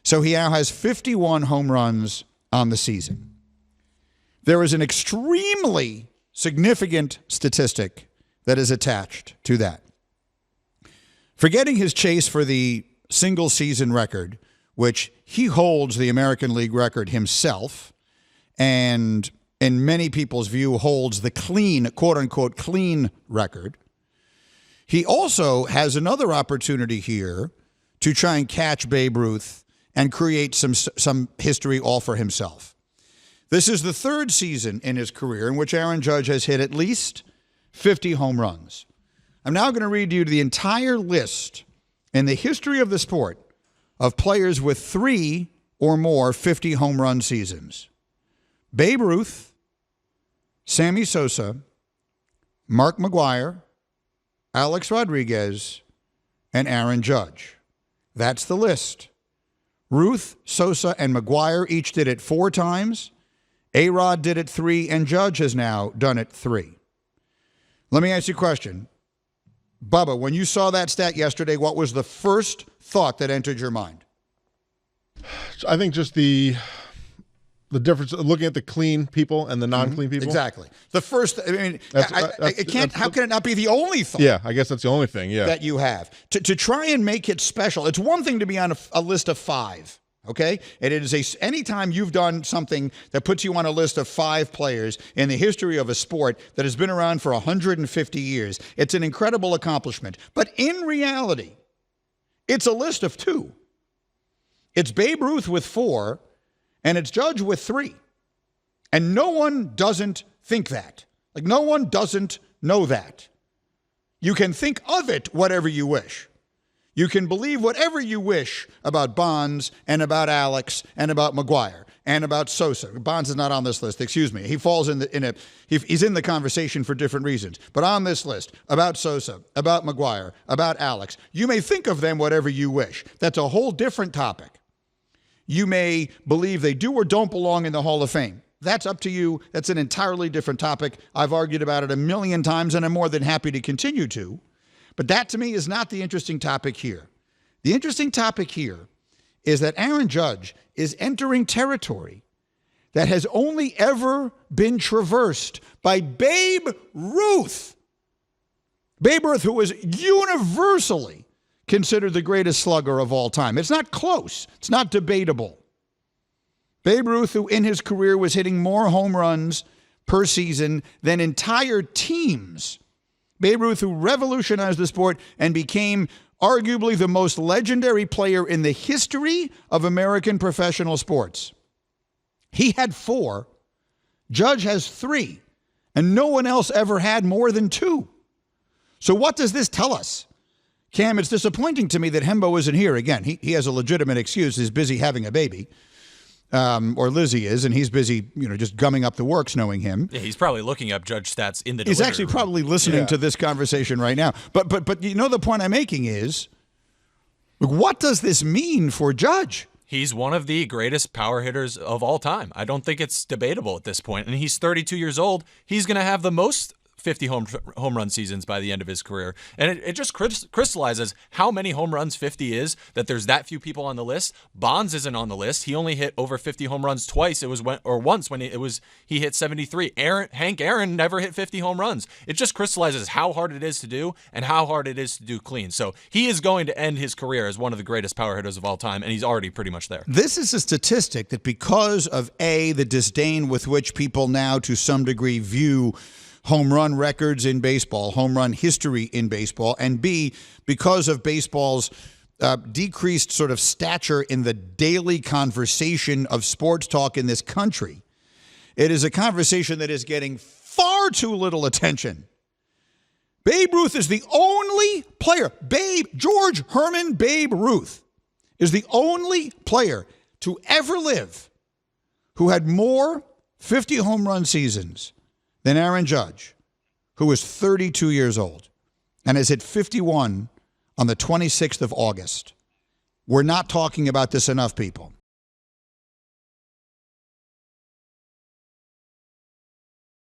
So he now has 51 home runs on the season. There is an extremely significant statistic that is attached to that. Forgetting his chase for the single season record, which he holds the American League record himself, and in many people's view holds the clean, quote unquote, clean record. He also has another opportunity here to try and catch Babe Ruth and create some history all for himself. This is the third season in his career in which Aaron Judge has hit at least 50 home runs. I'm now going to read you the entire list in the history of the sport of players with 3 or more 50 home run seasons. Babe Ruth, Sammy Sosa, Mark McGwire, Alex Rodriguez, and Aaron Judge. That's the list. Ruth, Sosa, and McGwire each did it 4 times. A-Rod did it 3, and Judge has now done it 3. Let me ask you a question. Bubba, when you saw that stat yesterday, what was the first thought that entered your mind? I think just the difference, looking at the clean people and the non-clean people. Exactly. The first, I mean, how can it not be the only thought? Yeah, I guess that's the only thing, that you have. To try and make it special, it's one thing to be on a list of 5. Okay? And it is anytime you've done something that puts you on a list of 5 players in the history of a sport that has been around for 150 years, it's an incredible accomplishment. But in reality, it's a list of 2. It's Babe Ruth with 4, and it's Judge with 3. And no one doesn't think that. Like, no one doesn't know that. You can think of it whatever you wish. You can believe whatever you wish about Bonds and about Alex and about McGwire and about Sosa. Bonds is not on this list, excuse me. He falls he's in the conversation for different reasons. But on this list, about Sosa, about McGwire, about Alex, you may think of them whatever you wish. That's a whole different topic. You may believe they do or don't belong in the Hall of Fame. That's up to you. That's an entirely different topic. I've argued about it a million times, and I'm more than happy to continue to. But that, to me, is not the interesting topic here. The interesting topic here is that Aaron Judge is entering territory that has only ever been traversed by Babe Ruth. Babe Ruth, who was universally considered the greatest slugger of all time. It's not close. It's not debatable. Babe Ruth, who in his career was hitting more home runs per season than entire teams. Babe Ruth, who revolutionized the sport and became arguably the most legendary player in the history of American professional sports. He had 4. Judge has 3. And no one else ever had more than 2. So what does this tell us? Cam, it's disappointing to me that Hembo isn't here. Again, he has a legitimate excuse. He's busy having a baby. Or Lizzie is, and he's busy, just gumming up the works, knowing him. Yeah, he's probably looking up Judge stats in the He's actually room. probably listening to this conversation right now. But the point I'm making is, what does this mean for Judge? He's one of the greatest power hitters of all time. I don't think it's debatable at this point. And he's 32 years old. He's going to have the most 50 home run seasons by the end of his career. And it just crystallizes how many home runs 50 is, that there's that few people on the list. Bonds isn't on the list. He only hit over 50 home runs twice. Once when he hit 73. Hank Aaron never hit 50 home runs. It just crystallizes how hard it is to do and how hard it is to do clean. So he is going to end his career as one of the greatest power hitters of all time, and he's already pretty much there. This is a statistic that, because of the disdain with which people now to some degree view home run records in baseball, home run history in baseball, and B, because of baseball's decreased sort of stature in the daily conversation of sports talk in this country, it is a conversation that is getting far too little attention. Babe Ruth is the only player, George Herman Babe Ruth is the only player to ever live who had more 50 home run seasons than Aaron Judge, who is 32 years old and has hit 51 on the 26th of August. We're not talking about this enough, people.